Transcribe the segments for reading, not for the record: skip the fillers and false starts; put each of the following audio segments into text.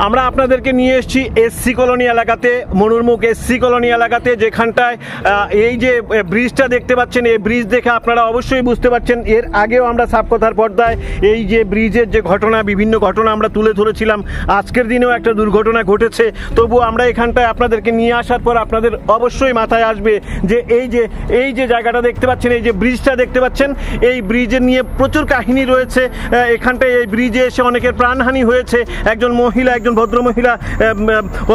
আমরা আপনাদেরকে নিয়ে এসেছি এসসি কলোনি এলাকাতে, মনুরমুখ এসসি কলোনি এলাকাতে, যেখানটায় এই যে ব্রিজটা দেখতে পাচ্ছেন, এই ব্রিজ দেখে আপনারা অবশ্যই বুঝতে পারছেন এর আগেও আমরা সাবকথার পর্দায় এই যে ব্রিজের যে ঘটনা, বিভিন্ন ঘটনা আমরা তুলে ধরেছিলাম। আজকের দিনেও একটা দুর্ঘটনা ঘটেছে, তবুও আমরা এখানটায় আপনাদেরকে নিয়ে আসার পর আপনাদের অবশ্যই মাথায় আসবে যে এই যে জায়গাটা দেখতে পাচ্ছেন, এই যে ব্রিজটা দেখতে পাচ্ছেন, এই ব্রিজের নিয়ে প্রচুর কাহিনী রয়েছে। এখানটায় এই ব্রিজে এসে অনেকের প্রাণহানি হয়েছে। একজন ভদ্রমহিলা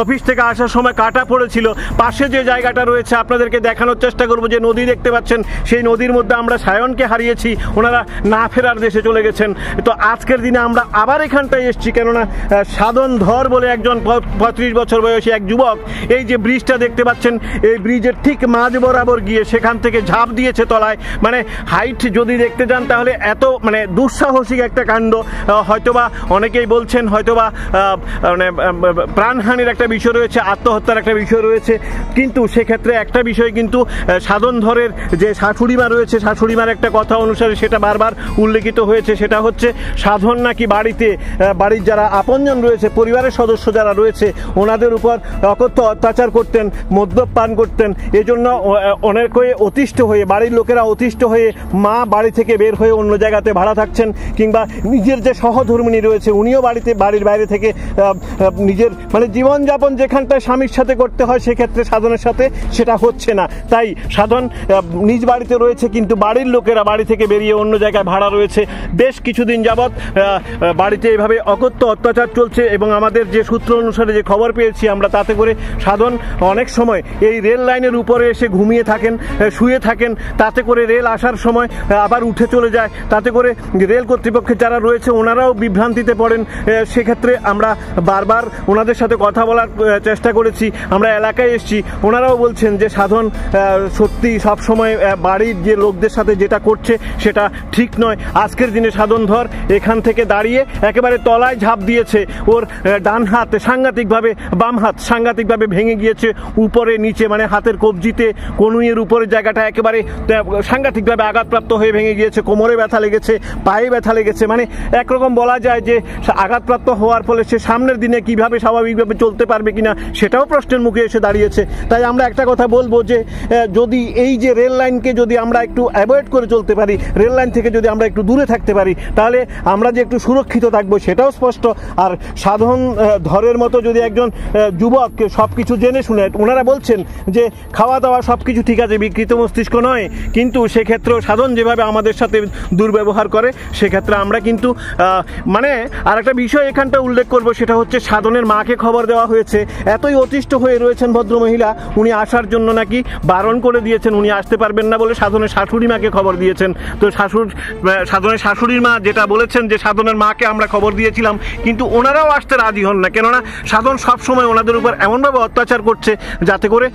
অফিস থেকে আসার সময় কাটা পড়েছিল। পাশে যে জায়গাটা রয়েছে আপনাদেরকে দেখানোর চেষ্টা করব, যে নদী দেখতে পাচ্ছেন, সেই নদীর মধ্যে আমরা সায়নকে হারিয়েছি, ওনারা না ফেরার দেশে চলে গেছেন। তো আজকের দিনে আমরা আবার এখানটায় এসেছি, কেননা সাধন ধর বলে একজন 35 বছর বয়সী এক যুবক এই যে ব্রিজটা দেখতে পাচ্ছেন, এই ব্রিজের ঠিক মাঝ বরাবর গিয়ে সেখান থেকে ঝাঁপ দিয়েছে তলায়। মানে হাইট যদি দেখতে যান তাহলে এত মানে দুঃসাহসিক একটা কাণ্ড। হয়তোবা অনেকেই বলছেন হয়তোবা মানে প্রাণহানির একটা বিষয় রয়েছে, আত্মহত্যার একটা বিষয় রয়েছে, কিন্তু সেক্ষেত্রে একটা বিষয় কিন্তু সাধন ধরের যে শাশুড়িমা রয়েছে, শাশুড়িমার একটা কথা অনুসারে সেটা বারবার উল্লেখিত হয়েছে, সেটা হচ্ছে সাধন নাকি বাড়ির যারা আপনজন রয়েছে, পরিবারের সদস্য যারা রয়েছে, ওনাদের উপর অকথ্য অত্যাচার করতেন, মদ্যপান করতেন। এজন্য অনেকে অতিষ্ঠ হয়ে, বাড়ির লোকেরা অতিষ্ঠ হয়ে মা বাড়ি থেকে বের হয়ে অন্য জায়গাতে ভাড়া থাকছেন, কিংবা নিজের যে সহধর্মিণী রয়েছে উনিও বাড়ির বাইরে থেকে নিজের মানে জীবনযাপন যেখানটায় স্বামীর সাথে করতে হয় সেক্ষেত্রে সাধনের সাথে সেটা হচ্ছে না। তাই সাধন নিজ বাড়িতে রয়েছে, কিন্তু বাড়ির লোকেরা বাড়ি থেকে বেরিয়ে অন্য জায়গায় ভাড়া রয়েছে। বেশ কিছুদিন যাবৎ বাড়িতে এভাবে অকথ্য অত্যাচার চলছে, এবং আমাদের যে সূত্র অনুসারে যে খবর পেয়েছি আমরা, তাতে করে সাধন অনেক সময় এই রেল লাইনের উপরে এসে ঘুমিয়ে থাকেন, শুয়ে থাকেন, তাতে করে রেল আসার সময় আবার উঠে চলে যায়, তাতে করে রেল কর্তৃপক্ষের যারা রয়েছে ওনারাও বিভ্রান্তিতে পড়েন। সেক্ষেত্রে আমরা বারবার ওনাদের সাথে কথা বলার চেষ্টা করেছি, আমরা এলাকায় এসেছি, ওনারাও বলছেন যে সাধন সত্যি সবসময় বাড়ির যে লোকদের সাথে যেটা করছে সেটা ঠিক নয়। আজকের দিনে সাধন ধর এখান থেকে দাঁড়িয়ে একেবারে তলায় ঝাঁপ দিয়েছে, ওর ডান হাত সাংঘাতিকভাবে, বাম হাত সাংঘাতিকভাবে ভেঙে গিয়েছে, উপরে নিচে মানে হাতের কবজিতে কনুইয়ের উপরের জায়গাটা একেবারে সাংঘাতিকভাবে আঘাতপ্রাপ্ত হয়ে ভেঙে গিয়েছে, কোমরে ব্যথা লেগেছে, পায়ে ব্যথা লেগেছে। মানে একরকম বলা যায় যে আঘাতপ্রাপ্ত হওয়ার ফলে সে সামনের দিনে কিভাবে স্বাভাবিকভাবে চলতে পারবে কিনা সেটাও প্রশ্নের মুখে এসে দাঁড়িয়েছে। তাই আমরা একটা কথা বলবো যে যদি এই যে রেল লাইনকে যদি আমরা একটু অ্যাভয়েড করে চলতে পারি, রেল লাইন থেকে যদি আমরা একটু দূরে থাকতে পারি, তাহলে আমরা যে একটু সুরক্ষিত থাকবো সেটাও স্পষ্ট। আর সাধন ধরের মতো যদি একজন যুবক সব কিছু জেনে শুনে, ওনারা বলছেন যে খাওয়া দাওয়া সব কিছু ঠিক আছে, বিকৃত মস্তিষ্ক নয়, কিন্তু সেক্ষেত্রেও সাধন যেভাবে আমাদের সাথে দুর্ব্যবহার করে সেক্ষেত্রে আমরা কিন্তু মানে আর একটা বিষয় এখানটা উল্লেখ করব, সেটা হচ্ছে সাধনের মাকে খবর দেওয়া হয়েছে। এতই অতিষ্ঠ হয়ে রয়েছেন ভদ্রমহিলা, উনি আসার জন্য নাকি বারণ করে দিয়েছেন, উনি আসতে পারবেন না বলে সাধনের শাশুড়ি মাকে খবর দিয়েছেন। তো সাধনের শাশুড়ির মা যেটা বলেছেন যে সাধনের মাকে আমরা খবর দিয়েছিলাম, কিন্তু ওনারাও আসতে রাজি হন না, কেননা সাধন সবসময় ওনাদের উপর এমনভাবে অত্যাচার করছে যাতে করে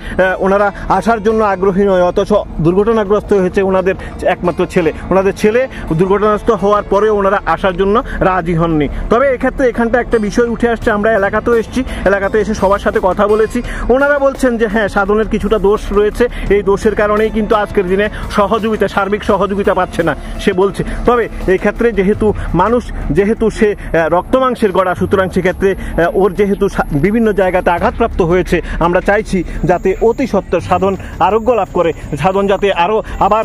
ওনারা আসার জন্য আগ্রহী নয়। অথচ দুর্ঘটনাগ্রস্ত হয়েছে ওনাদের একমাত্র ছেলে, ওনাদের ছেলে দুর্ঘটনাগ্রস্ত হওয়ার পরেও ওনারা আসার জন্য রাজি হননি। তবে এক্ষেত্রে এখানটা একটা বিষয় উঠে আসছে, আমরা এলাকাতেও এসেছি, এলাকাতে এসে সবার সাথে কথা বলেছি, ওনারা বলছেন যে হ্যাঁ সাধনের কিছুটা দোষ রয়েছে, এই দোষের কারণেই কিন্তু আজকের দিনে সহযোগিতা, সার্বিক সহযোগিতা পাচ্ছে না সে বলছে। তবে এই ক্ষেত্রে যেহেতু সে রক্ত মাংসের গড়া, সুতরাং সেক্ষেত্রে ওর যেহেতু বিভিন্ন জায়গাতে আঘাতপ্রাপ্ত হয়েছে, আমরা চাইছি যাতে অতি সত্বর সাধন আরোগ্য লাভ করে, সাধন যাতে আরও আবার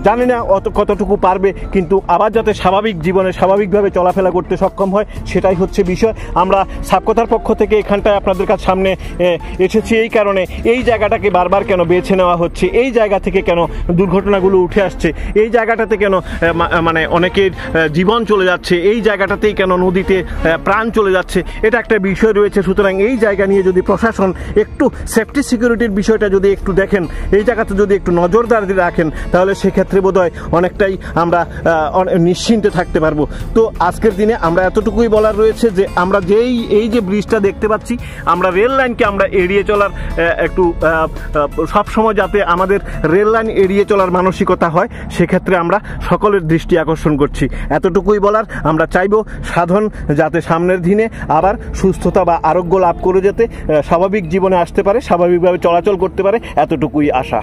জানি না কতটুকু পারবে, কিন্তু আবার যাতে স্বাভাবিক জীবনে স্বাভাবিকভাবে চলাফেরা করতে সক্ষম হয়, সেটাই হচ্ছে বিষয়। আমরা সাবকথার পক্ষ থেকে এখানটায় আপনাদের কাছে সামনে এসেছি এই কারণে, এই জায়গাটাকে বারবার কেন বেছে নেওয়া হচ্ছে, এই জায়গা থেকে কেন দুর্ঘটনাগুলো উঠে আসছে, এই জায়গাটাতে কেন মানে অনেকের জীবন চলে যাচ্ছে, এই জায়গাটাতেই কেন নদীতে প্রাণ চলে যাচ্ছে, এটা একটা বিষয় রয়েছে। সুতরাং এই জায়গা নিয়ে যদি প্রশাসন একটু সেফটি সিকিউরিটির বিষয়টা যদি একটু দেখেন, এই জায়গাতে যদি একটু নজরদারি রাখেন, তাহলে সেক্ষেত্রে বোধহয় অনেকটাই আমরা নিশ্চিন্তে থাকতে পারবো। তো আজকের দিনে আমরা এতটুকুই বলার রয়েছে যে আমরা এই যে ব্রিজটা দেখতে পাচ্ছি, আমরা রেল লাইনকে আমরা এড়িয়ে চলার একটু সবসময় যাতে আমাদের রেল লাইন এড়িয়ে চলার মানসিকতা হয়, সেক্ষেত্রে আমরা সকলের দৃষ্টি আকর্ষণ করছি। এতটুকুই বলার, আমরা চাইব সাধন যাতে সামনের দিনে আবার সুস্থতা বা আরোগ্য লাভ করে যেতে স্বাভাবিক জীবনে আসতে পারে, স্বাভাবিকভাবে চলাচল করতে পারে, এতটুকুই আশা।